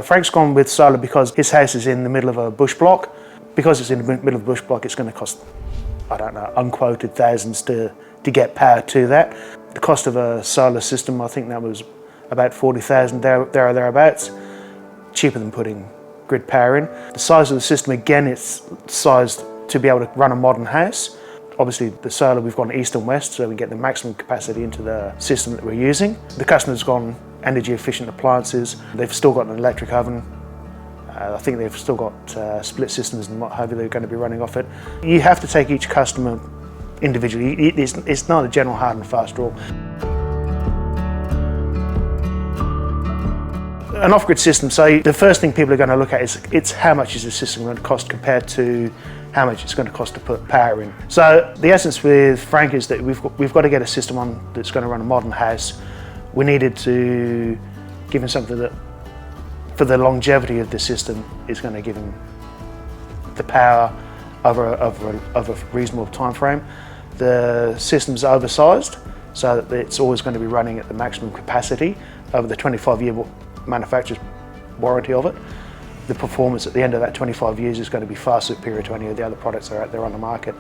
Frank's gone with solar because his house is in the middle of a bush block. Because it's in the middle of the bush block, it's going to cost, I don't know, unquoted thousands to get power to that. The cost of a solar system, I think that was about 40,000 there or thereabouts, cheaper than putting grid power in. The size of the system, again, it's sized to be able to run a modern house. Obviously the solar, we've gone east and west so we get the maximum capacity into the system that we're using. The customer's gone energy efficient appliances. They've still got an electric oven. I think they've still got split systems and what have you they're going to be running off it. You have to take each customer individually. It's not a general hard and fast rule. An off-grid system, so the first thing people are going to look at is it's how much is the system going to cost compared to how much it's going to cost to put power in. So the essence with Frank is that we've got to get a system on that's going to run a modern house. We needed to give him something that, for the longevity of the system, is going to give him the power over a reasonable time frame. The system's oversized, so that it's always going to be running at the maximum capacity over the 25-year manufacturer's warranty of it. The performance at the end of that 25 years is going to be far superior to any of the other products that are out there on the market.